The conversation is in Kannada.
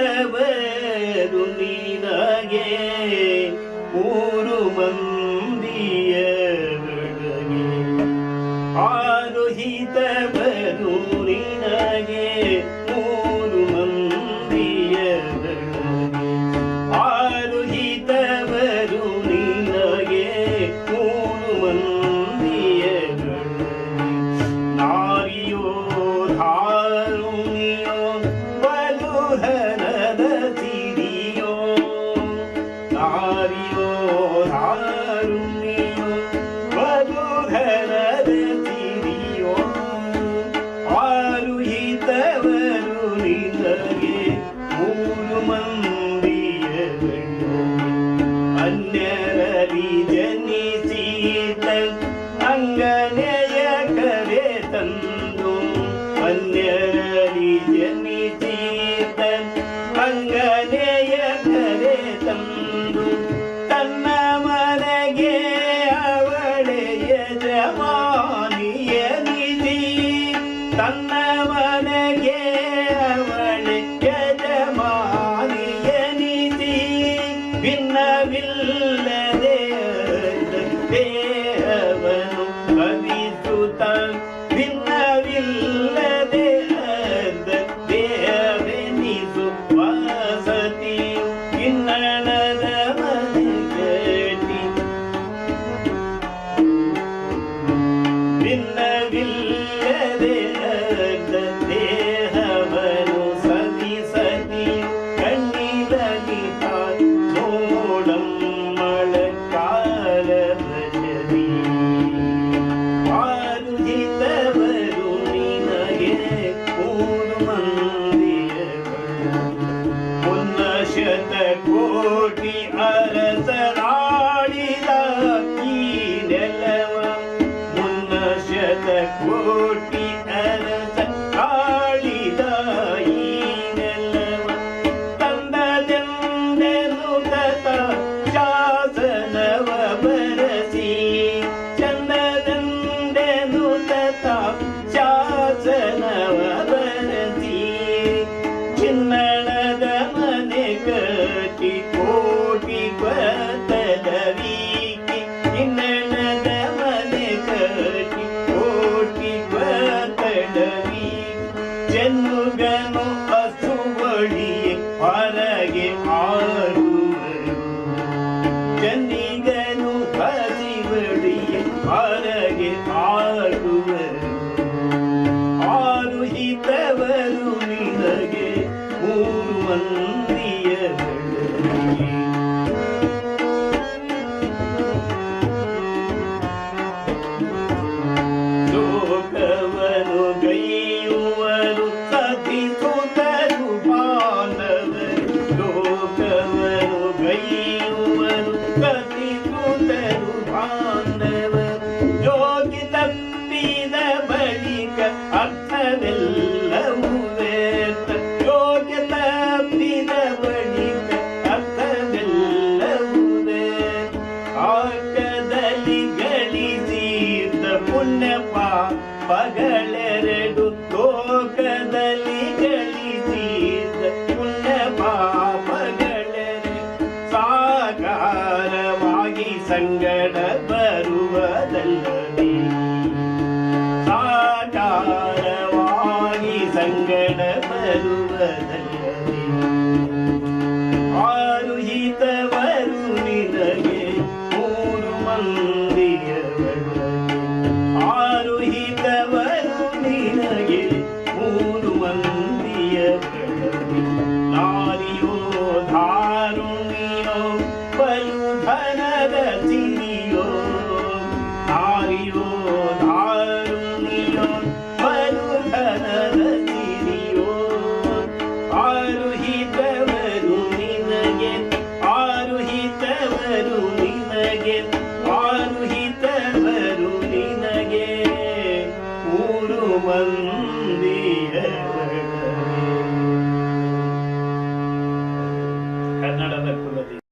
ಆರುಹಿತವರು ನಿನಗೆ ಮೂರು ಮಂದಿಯ ಬೆಳಗ್ಗೆ ಆರುಹಿತವರು ನಿನಗೆ ಮೂರು ಮಂದಿಯ ಬೆಳಗ್ಗೆ ಆರುಹಿತವರು ನಿನಗೆ ಮೂರು ಮಂದಿಯ ಬೆಳಗ್ಗೆ ನಾರಿಯೋ ಧಾರುಣಿಯೋ ಬಲುಧನದ ಸಿರಿಯೋ ನಾರಿಯೋ ಧಾರುಣಿಯೋ ಬಲುಧನದ ಸಿರಿಯೋ ಆರುಹಿತವರು ನಿನಗೆ ಮೂರು ಮಂದಿಯ ಗಂಡು ಅನ್ಯರಲ್ಲಿ ಜನಿಸಿದ ಅಂಗನೆಯ ಕರೆ ತಂದು ಅನ್ಯರಲ್ಲಿ ಜನಿಸಿದ ಅಂಗನೆಯ ಕರೆ ತಂದು ತನ್ನ ಮನೆಗೆ ಅವಳೆ ಯಜಮಾನಿಯ ನಿಧಿ ತನ್ನ ಮನೆಗೆ ಅವಳೆ ಯಜಮಾನಿಯ ನಿಧಿ ಭಿನ್ನವಿಲ್ಲದೆ ದೇಹವನು ಭವಿಸುತ್ತ ಭಿನ್ನವಿಲ್ಲದೆ ದೇಹವೆನಿಸು ವಸತಿಯು ಕಿನ್ನಣದ ಮನೆ ಕಟ್ಟಿ ಭಿನ್ನವಿಲ್ಲದೆ ದೇಹವನು ಸದಿ ಸದಿ ಕಣ್ಣಿದಲ್ಲಿ ನೋಡಮ್ಮಳ ಕಾಲ ಭಜದಿ ಆರುಹಿತವರು ನಿನಗೆ ಮೂರು ಮಂದಿಯ ಮುನ್ನ ಶತಕೋಟಿ ಅರಸರಾಡಿದ ಈ ನೆಲವ ಮುನ್ನ ಶತಕೋಟಿ ಅರಸರಾಡಿದ ಈ ನೆಲವ ತಂದದೆಂದೆನು ತತ ಶಾಸನವ ಬರಸಿ ಚಂದದೆಂದೆನು ತತ ಶಾಸನವ ಬರಸಿ ಚಿನ್ನಣದ ಮನೆ ಕಟ್ಟಿ ಕೋಟಿ ಬತ್ತಲವೀಕಿ ಚಿನ್ನಣದ ಮನೆ ಕಟ್ಟಿ ಕೋಟಿ ಬತ್ತಲವೀಕಿ ಜನ್ಮಗನು ಅಸುವಳಿಯೇ ಹೊರಗೆ ಆಡುವರು ಜನ್ನಿಗನು ಹಸಿವಳಿಯೇ ಹೊರಗೆ ಆಡುವರು ಆರುಹಿತವರು ನಿನಗೆ ಮೂರು ಮಂದಿಯ ಬೆಳಗ್ಗೆ ಲೋಕವನು ಗೈಯುವರು ಸತಿಸುತ್ತರು ಬಾಂಧವರು ಲೋಕವನು ಗೈಯುವರು ಸತಿಸುತ್ತರು ಬಾಂಧವರು ಯೋಗಿ ತಪ್ಪಿದ ಬಳಿಕ ಅರ್ಥವೆಲ್ಲವೂ ವ್ಯರ್ಥ ಯೋಗ್ಯ ತಪ್ಪಿದ ಬಳಿಕ ಅರ್ಥವೆಲ್ಲವೂ ವ್ಯರ್ಥ ಆಕದಲ್ಲಿ ಗಳಿಸಿದ ಪುಣ್ಯ ಪಾಪಗಳೆರಡು ಲೋಕದಲ್ಲಿ ಗಳಿಸಿದ ಪುಣ್ಯ ಪಾಪಗಳೆರಡು ಸಾಕಾರವಾಗಿ ಸಂಗಡ ಬರುವುದಲ್ಲದೆ ಸಾಕಾರವಾಗಿ ಸಂಗಡ ಬರುವುದಲ್ಲದೆ ಆರುಹಿತವರು ನಿನಗೆ ಮೂರು ಮಂದಿಯ ಬೆಳಗ್ಗೆ ಆರುಹಿತವರು ನಿನಗೆ ಮೂರು ಮಂದಿಯ ಬೆಳಗ್ಗೆ ನಾರಿಯೋ ಧಾರುಣಿಯೋ ಬಲುಧನದ ಸಿರಿಯೋ ನಾರಿಯೋ ಧಾರುಣಿಯೋ ಬಲುಧನದ ಸಿರಿಯೋ ಕನ್ನಡದ ಕುಲದೇವಿ.